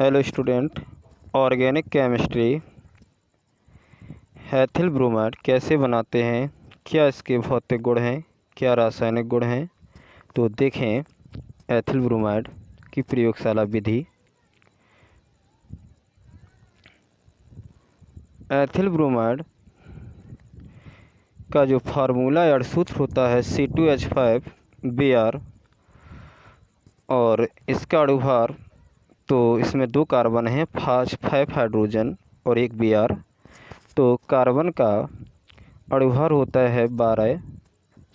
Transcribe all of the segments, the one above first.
Hello student, organic chemistry ethyl bromide कैसे बनाते हैं, क्या इसके भौतिक गुण हैं, क्या रासायनिक गुण हैं। तो देखें एथिल ब्रोमाइड की प्रयोगशाला विधि। एथिल ब्रोमाइड का जो फार्मूला या सूत्र होता है C2H5Br और इसका अणुभार, तो इसमें 2 कार्बन हैं, 5 हाइड्रोजन और 1 Br। तो कार्बन का अणुभार होता है 12,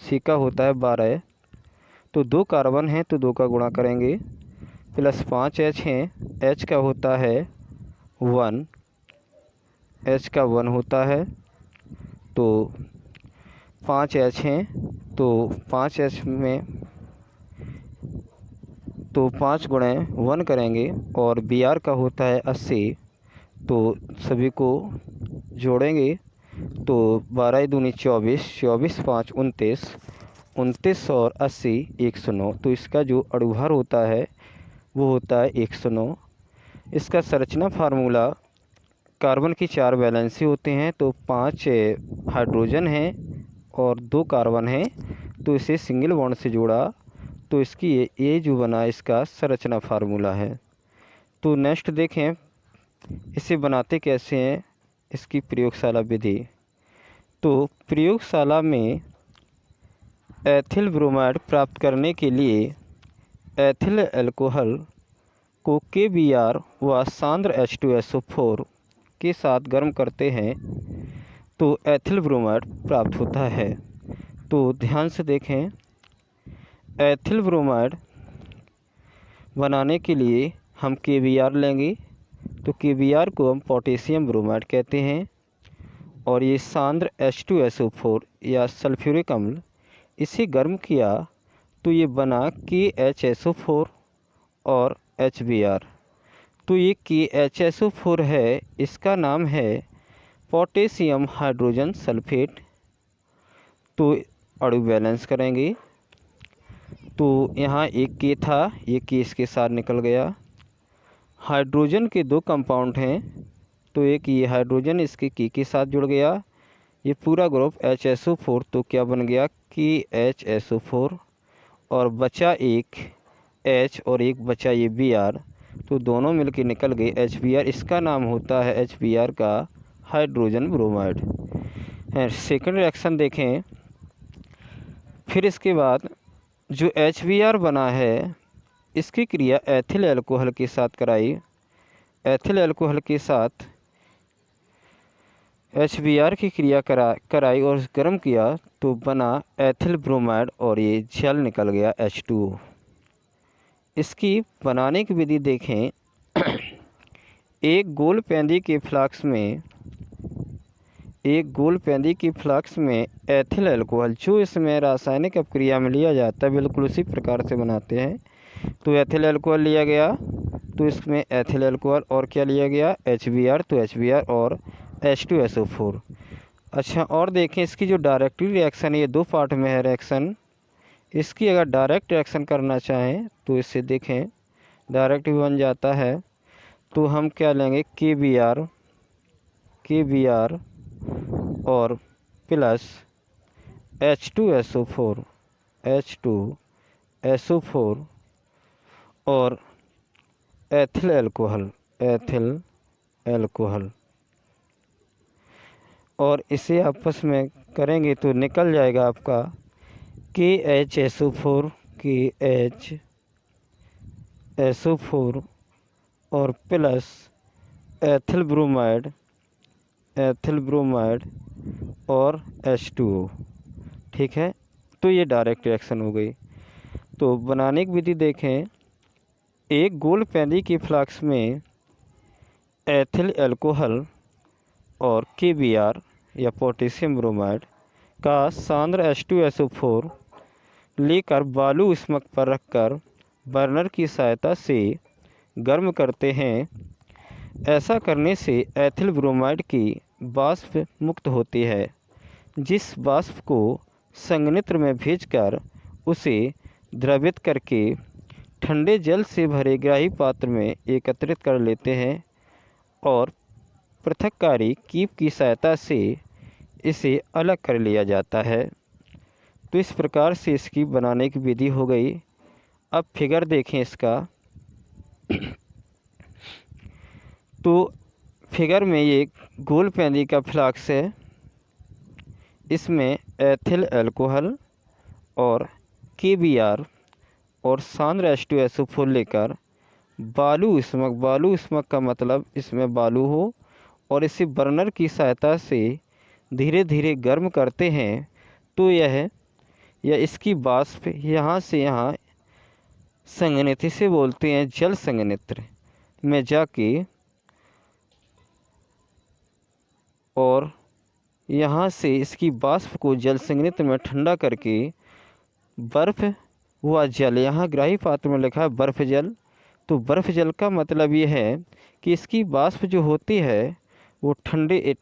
सी का होता है 12। तो 2 कार्बन हैं तो 2 का गुणा करेंगे, प्लस 5H हैं, H का होता है 1, H का 1 होता है। तो 5H हैं तो 5H में तो 5 गुणे 1 करेंगे और Br का होता है 80। तो सभी को जोड़ेंगे तो 12 दूनी 24, 24 5 29, 29 और 80 109। तो इसका जो अणुभार होता है वो होता है 109। इसका संरचना फार्मूला, कार्बन की 4 वैलेंसी होते हैं तो 5 हाइड्रोजन हैं और 2 कार्बन हैं, तो इसे सिंगल बॉन्ड से जोड़ा तो इसकी ये जो बना इसका संरचना फार्मूला है। तो नेक्स्ट देखें इसे बनाते कैसे हैं, इसकी प्रयोगशाला विधि। तो प्रयोगशाला में एथिल ब्रोमाइड प्राप्त करने के लिए एथिल अल्कोहल को KBr व सांद्र H2SO4 के साथ गर्म करते हैं तो एथिल ब्रोमाइड प्राप्त होता है। तो ध्यान से देखें, एथिल ब्रोमाइड बनाने के लिए हम KBr लेंगे तो KBr को हम पोटेशियम ब्रोमाइड कहते हैं, और ये सांद्र H2SO4 या सल्फ्यूरिक अम्ल, इसे गर्म किया तो ये बना KHSO4 और HBr। तो ये KHSO4 है, इसका नाम है पोटेशियम हाइड्रोजन सल्फेट। तो अणु बैलेंस करेंगे तो यहाँ एक K था, ये K इसके साथ निकल गया। हाइड्रोजन के 2 कंपाउंड हैं तो एक ये हाइड्रोजन इसके K के साथ जुड़ गया, ये पूरा ग्रुप HSO4, तो क्या बन गया KHSO4, और बचा एक H और एक बचा ये Br, तो दोनों मिलकर निकल गए HBr। इसका नाम होता है HBr का हाइड्रोजन ब्रोमाइड। सेकंड रिएक्शन देखें, फिर इसके बाद जो HBr बना है इसकी क्रिया एथिल अल्कोहल के साथ कराई। एथिल अल्कोहल के साथ HBr की क्रिया कराई और गर्म किया तो बना एथिल ब्रोमाइड और ये जल निकल गया H2O। इसकी बनाने की विधि देखें, एक गोल पेंदी के फ्लास्क में एथिल अल्कोहल, जो इसमें रासायनिक अपक्रिया में लिया जाता है, बिल्कुल उसी प्रकार से बनाते हैं। तो एथिल अल्कोहल लिया गया तो इसमें एथिल अल्कोहल और क्या लिया गया HBr, तो HBr और H2SO4। अच्छा, और देखें इसकी जो डायरेक्ट रिएक्शन है, ये 2 पार्ट में है रिएक्शन। इसकी अगर डायरेक्ट रिएक्शन करना चाहें तो इससे देखें डायरेक्ट भी बन जाता है। तो हम क्या लेंगे KBr और प्लस H2SO4 और एथिल अल्कोहल, और इसे आपस में करेंगे तो निकल जाएगा आपका KHSO4 और प्लस एथिल ब्रोमाइड और H2O। ठीक है, तो ये डायरेक्ट रिएक्शन हो गई। तो बनाने की विधि देखें, एक गोल पेंदी के फ्लास्क में एथिल अल्कोहल और KBr या पोटेशियम ब्रोमाइड का सांद्र H2SO4 लेकर बालू उष्मक पर रखकर बर्नर की सहायता से गर्म करते हैं। ऐसा करने से एथिल ब्रोमाइड की वाष्प मुक्त होती है, जिस वाष्प को संघनित्र में भेजकर उसे द्रवित करके ठंडे जल से भरे ग्राही पात्र में एकत्रित कर लेते हैं और पृथक्कारी कीप की सहायता से इसे अलग कर लिया जाता है। तो इस प्रकार से इसकी बनाने की विधि हो गई। अब फिगर देखें इसका। तो फिगर में ये गोल पैंदी का फ्लास्क है, इसमें एथिल अल्कोहल और KBr और सांद्र H2SO4 लेकर बालू स्मक का मतलब इसमें बालू हो और इसे बर्नर की सहायता से धीरे धीरे गर्म करते हैं। तो यह इसकी वाष्प यहाँ से यहाँ संघनित्र से बोलते हैं जल संघनित्र में जाके और यहाँ से इसकी वाष्प को जल संघनित्र में ठंडा करके बर्फ़ व जल, यहाँ ग्राही पात्र में लिखा है बर्फ़ जल। तो बर्फ़ जल का मतलब ये है कि इसकी वाष्प जो होती है वो ठंडे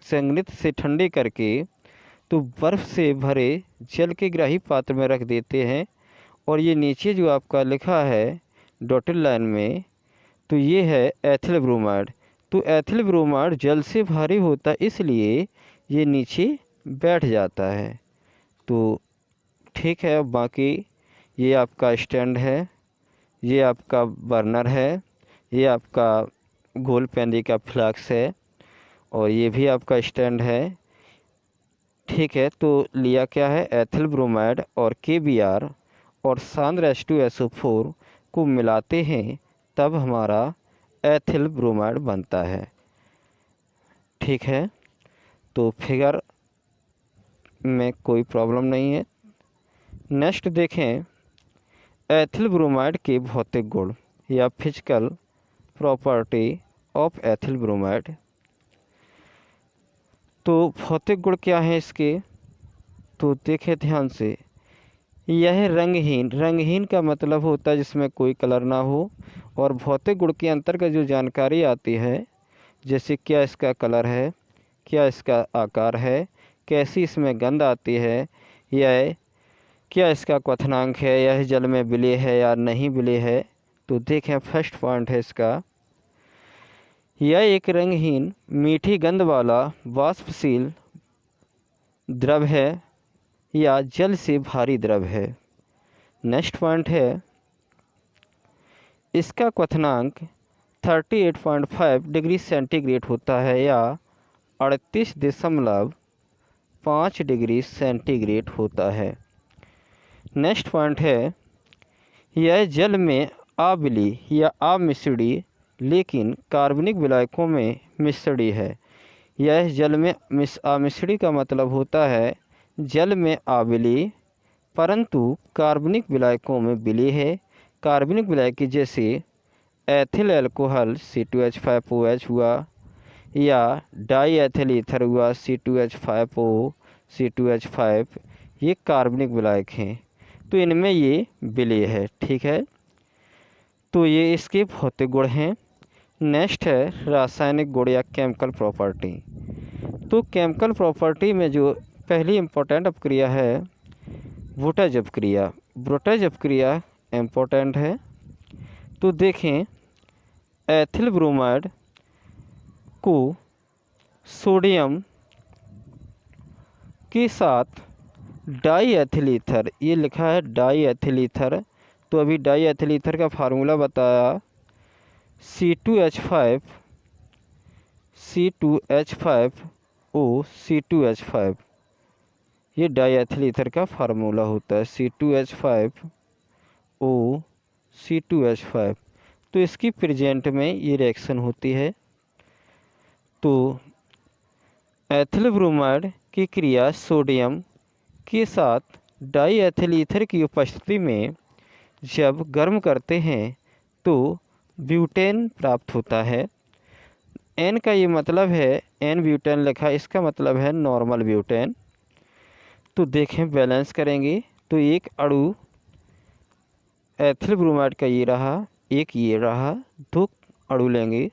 संघनित्र से ठंडे करके तो बर्फ़ से भरे जल के ग्राही पात्र में रख देते हैं। और ये नीचे जो आपका लिखा है डॉटेड लाइन में, तो ये है एथिल ब्रोमाइड। तो एथिल ब्रोमाइड जल से भारी होता है, इसलिए ये नीचे बैठ जाता है। तो ठीक है, बाकी ये आपका स्टैंड है, ये आपका बर्नर है, ये आपका गोल पैंदी का फ्लास्क है और ये भी आपका स्टैंड है। ठीक है, तो लिया क्या है, एथिल ब्रोमाइड और KBr और सांद्र H2SO4 को मिलाते हैं, तब हमारा एथिल ब्रोमाइड बनता है। ठीक है, तो फिगर में कोई प्रॉब्लम नहीं है। नेक्स्ट देखें, एथिल ब्रोमाइड के भौतिक गुण या physical property of ethyl bromide. तो भौतिक गुण क्या हैं इसके, तो देखें ध्यान से। यह रंगहीन का मतलब होता है जिसमें कोई कलर ना हो। और भौतिक गुण के अंतर्गत जो जानकारी आती है, जैसे क्या इसका कलर है, क्या इसका आकार है, कैसी इसमें गंध आती है, यह क्या इसका क्वथनांक है, यह जल में विलेय है या नहीं विलेय है। तो देखें, फर्स्ट पॉइंट है इसका, यह एक रंगहीन मीठी गंध वाला वाष्पशील द्रव है या जल से भारी द्रव है। नेक्स्ट पॉइंट है, इसका क्वथनांक 38.5 डिग्री सेंटीग्रेड होता है या 38.5 डिग्री सेंटीग्रेड होता है। नेक्स्ट पॉइंट है, यह जल में अविलीय या अमिश्रित लेकिन कार्बनिक विलायकों में मिश्रित है। यह जल में अमिश्रित का मतलब होता है जल में अविलीय परंतु कार्बनिक विलायकों में विलेय है। कार्बनिक विलायक जैसे एथिल अल्कोहल C2H5OH हुआ या डाई एथिल ईथर हुआ C2H5O C2H5, ये कार्बनिक विलायक हैं, तो इनमें ये विलेय है। ठीक है, तो ये इसके भौतिक गुण हैं। नेक्स्ट है रासायनिक गुण या केमिकल प्रॉपर्टी। तो केमिकल प्रॉपर्टी में जो पहली इम्पोर्टेंट अपक्रिया है वोल्टेज अपक्रिया। वोल्टेज अपक्रिया इम्पोर्टेंट है। तो देखें, एथिल ब्रोमाइड को सोडियम के साथ डाई एथिल ईथर, ये लिखा है डाई एथिल ईथर, तो अभी डाई एथिल ईथर का फार्मूला बताया C2H5O C2H5, ये डाई एथिल ईथर का फार्मूला होता है C2H5O C2H5। तो इसकी प्रेजेंट में ये रिएक्शन होती है। तो एथिल ब्रोमाइड की क्रिया सोडियम के साथ डाई एथिल ईथर की उपस्थिति में जब गर्म करते हैं तो ब्यूटेन प्राप्त होता है। एन का ये मतलब है, एन ब्यूटेन लिखा, इसका मतलब है नॉर्मल ब्यूटेन। तो देखें, बैलेंस करेंगे तो एक अणु एथिल ब्रोमाइड का ये रहा, एक ये रहा, दो अणु लेंगे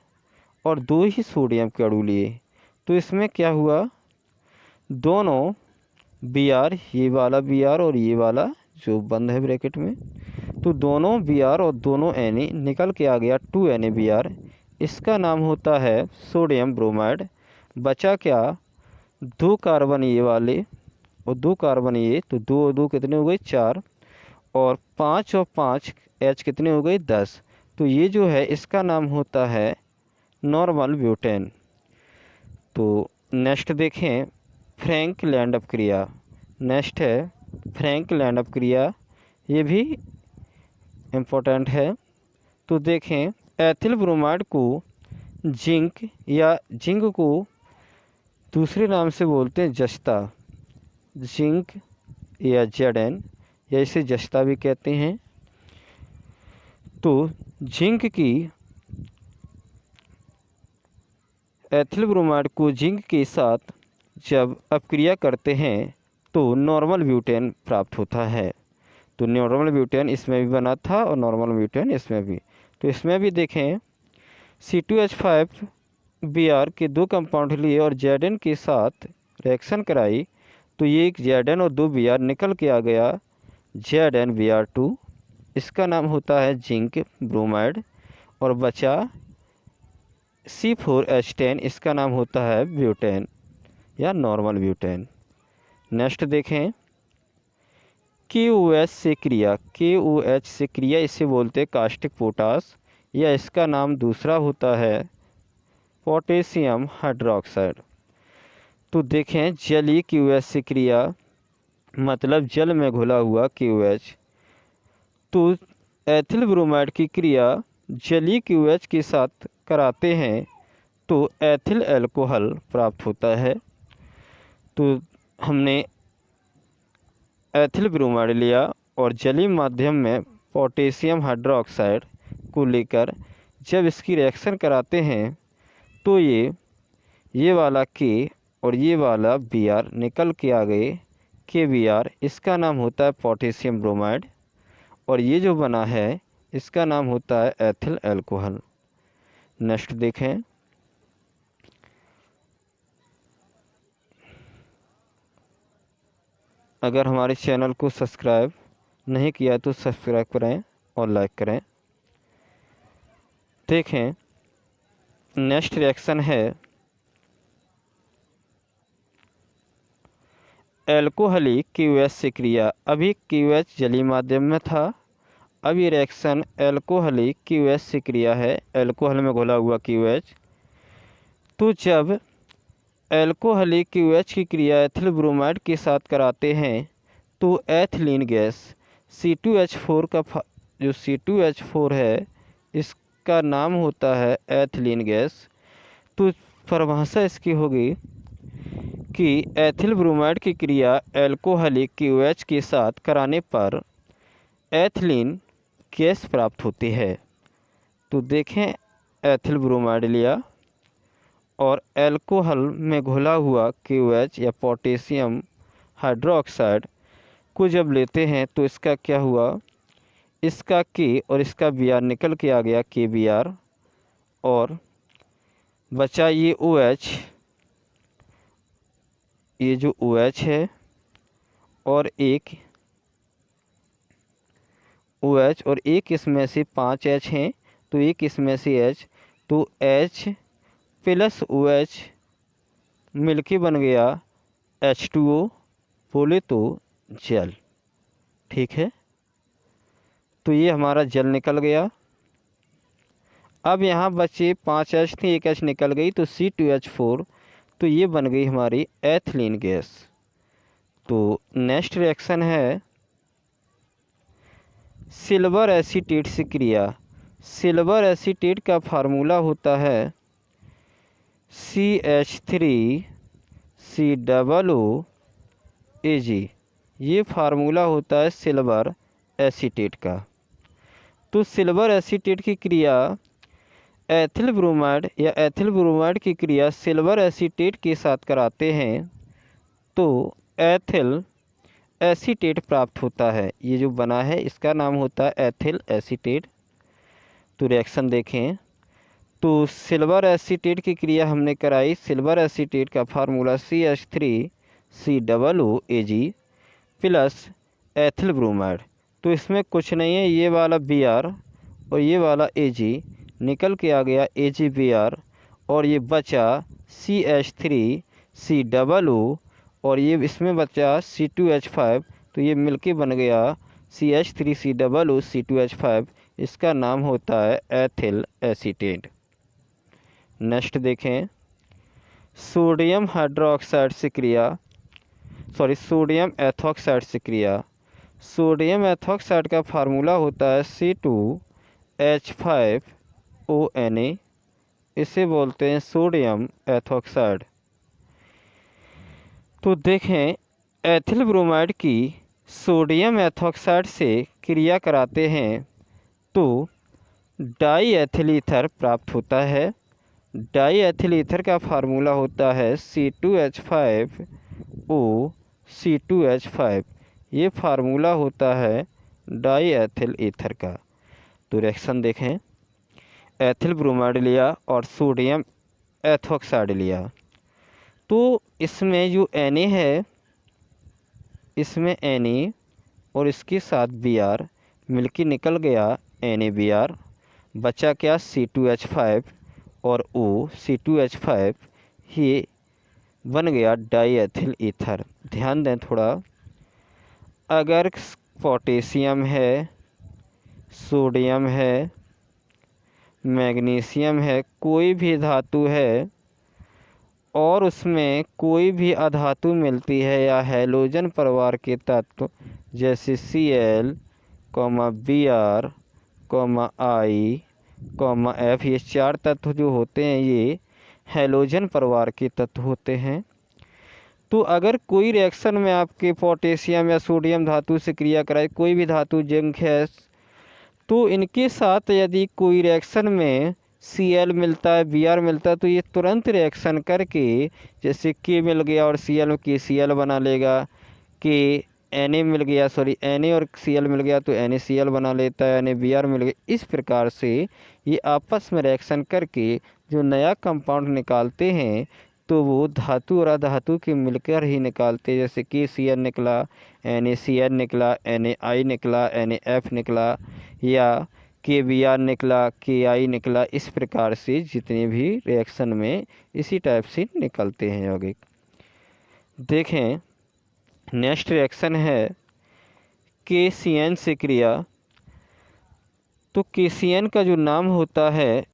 और दो ही सोडियम के अणु लिए, तो इसमें क्या हुआ, दोनों Br, ये वाला Br और ये वाला जो बंद है ब्रैकेट में, तो दोनों Br और दोनों Na निकल के आ गया 2NaBr। इसका नाम होता है सोडियम ब्रोमाइड। बचा क्या, 2 कार्बन ये वाले और 2 कार्बन ये, तो 2 और 2 कितने हो गए 4, और 5 और 5 H कितने हो गए 10। तो ये जो है इसका नाम होता है नॉर्मल ब्यूटेन। तो नेक्स्ट देखें फ्रैंक लैंड अपक्रिया। नेक्स्ट है फ्रैंक लैंड अपक्रिया, ये भी इम्पोर्टेंट है। तो देखें एथिल ब्रोमाइड को जिंक या जिंक को दूसरे नाम से बोलते हैं जस्ता, जिंक या Zn, या इसे जस्ता भी कहते हैं। तो जिंक की एथिल ब्रोमाइड को जिंक के साथ जब अपक्रिया करते हैं तो नॉर्मल ब्यूटेन प्राप्त होता है। तो नॉर्मल ब्यूटेन इसमें भी बना था और नॉर्मल ब्यूटेन इसमें भी। तो इसमें भी देखें C2H5Br के 2 कंपाउंड लिए और Zn के साथ रिएक्शन कराई, तो ये एक Zn और 2 Br निकल के आ गया ZnBr2। इसका नाम होता है जिंक ब्रोमाइड। और बचा C4H10, इसका नाम होता है ब्यूटेन या नॉर्मल ब्यूटेन। नेक्स्ट देखें KOH से क्रिया। KOH से क्रिया इसे बोलते हैं कास्टिक पोटास, या इसका नाम दूसरा होता है पोटेशियम हाइड्रोक्साइड। तो देखें जलीय KOH से क्रिया मतलब जल में घुला हुआ KOH। तो एथिल ब्रोमाइड की क्रिया जलीय KOH के साथ कराते हैं तो एथिल अल्कोहल प्राप्त होता है। तो हमने एथिल ब्रोमाइड लिया और जलीय माध्यम में पोटेशियम हाइड्रोक्साइड को लेकर जब इसकी रिएक्शन कराते हैं तो ये वाला K और ये वाला Br निकल के आ गए KBr। इसका नाम होता है पोटेशियम ब्रोमाइड, और ये जो बना है इसका नाम होता है एथिल अल्कोहल। नेक्स्ट देखें अगर हमारे चैनल को सब्सक्राइब नहीं किया तो सब्सक्राइब करें और लाइक करें। देखें नेक्स्ट रिएक्शन है एल्कोहलिक KOH से क्रिया। अभी KOH जलीय माध्यम में था, अब ये रिएक्शन एल्कोहलिक KOH से क्रिया है, एल्कोहल में घुला हुआ KOH। तो जब एल्कोहलिक KOH की क्रिया एथिल ब्रोमाइड के साथ कराते हैं तो एथिलीन गैस C2H4 का जो C2H4 है इसका नाम होता है एथिलीन गैस। तो परिभाषा इसकी होगी कि एथिल ब्रोमाइड की क्रिया एल्कोहलिक KOH के साथ कराने पर एथिलीन गैस प्राप्त होती है। तो देखें एथिल ब्रोमाइड लिया और एल्कोहल में घुला हुआ KOH या पोटेशियम हाइड्रोक्साइड को जब लेते हैं तो इसका क्या हुआ, इसका K और इसका Br निकल के आ गया KBr, और बचा ये OH, ये जो OH है और एक OH और एक इसमें से 5 H हैं, तो एक इसमें से H, तो H प्लस OH मिलके बन गया H2O, बोले तो जल। ठीक है, तो ये हमारा जल निकल गया। अब यहाँ बचे 5 H थी, एक H निकल गई तो C2H4, तो ये बन गई हमारी एथिलीन गैस। तो नेक्स्ट रिएक्शन है सिल्वर एसीटेट से क्रिया। सिल्वर एसीटेट का फार्मूला होता है CH3COOAg। ये फार्मूला होता है सिल्वर एसीटेट का। तो सिल्वर एसीटेट की क्रिया एथिल ब्रोमाइड या एथिल ब्रोमाइड की क्रिया सिल्वर एसीटेट के साथ कराते हैं तो एथिल एसीटेट प्राप्त होता है। ये जो बना है इसका नाम होता है एथिल एसीटेट। तो रिएक्शन देखें तो सिल्वर एसीटेट की क्रिया हमने कराई, सिल्वर एसीटेट का formula CH3COOAg plus ethyl bromide. तो इसमें कुछ नहीं है, ये वाला Br और ये वाला Ag निकल के आ गया AgBr और ये बचा CH3COO और ये इसमें बचा C2H5, तो ये मिलके बन गया CH3COO C2H5। इसका नाम होता है एथिल एसीटेट। नेक्स्ट देखें, सोडियम हाइड्रोक्साइड से क्रिया, सोडियम एथॉक्साइड से क्रिया। सोडियम एथॉक्साइड का फार्मूला होता है C2H5ONa, इसे बोलते हैं सोडियम एथॉक्साइड। तो देखें, एथिल ब्रोमाइड की सोडियम एथॉक्साइड से क्रिया कराते हैं तो डाई एथिल ईथर प्राप्त होता है। डाई एथिल ईथर का फार्मूला होता है C2H5O C2H5, ये फार्मूला होता है डाई एथिल ईथर का। तो रिएक्शन देखें, एथिल ब्रोमाइड लिया और सोडियम एथॉक्साइड लिया, तो इसमें जो Na है, इसमें Na और इसके साथ Br मिलके निकल गया NaBr, बचा क्या C2H5 और O C2H5, ये बन गया डाई एथिल ईथर। ध्यान दें थोड़ा, अगर पोटेशियम है, सोडियम है, मैग्नीशियम है, कोई भी धातु है और उसमें कोई भी अधातु मिलती है या हैलोजन परिवार के तत्व जैसे Cl, Br, I, F, ये 4 तत्व जो होते हैं ये हैलोजन परिवार के तत्व होते हैं। तो अगर कोई रिएक्शन में आपके पोटेशियम या सोडियम धातु से क्रिया कराए, कोई भी धातु, जिंक है, तो इनके साथ यदि कोई रिएक्शन में Cl मिलता है, Br मिलता है, तो ये तुरंत रिएक्शन करके, जैसे K मिल गया और Cl में KCl बना लेगा, Na मिल गया, Na और Cl मिल गया तो NaCl बना लेता है, NaBr मिल गया। इस प्रकार से ये आपस में रिएक्शन करके जो नया कंपाउंड निकालते हैं तो वो धातु और अधातु के मिलकर ही निकालते हैं। जैसे KCl निकला, NaCl निकला, Na निकला, NaF निकला, या KBr निकला, Ki निकला। इस प्रकार से जितने भी रिएक्शन में इसी टाइप से निकलते हैं यौगिक। देखें, नेक्स्ट रिएक्शन है KCN से क्रिया। तो KCN का जो नाम होता है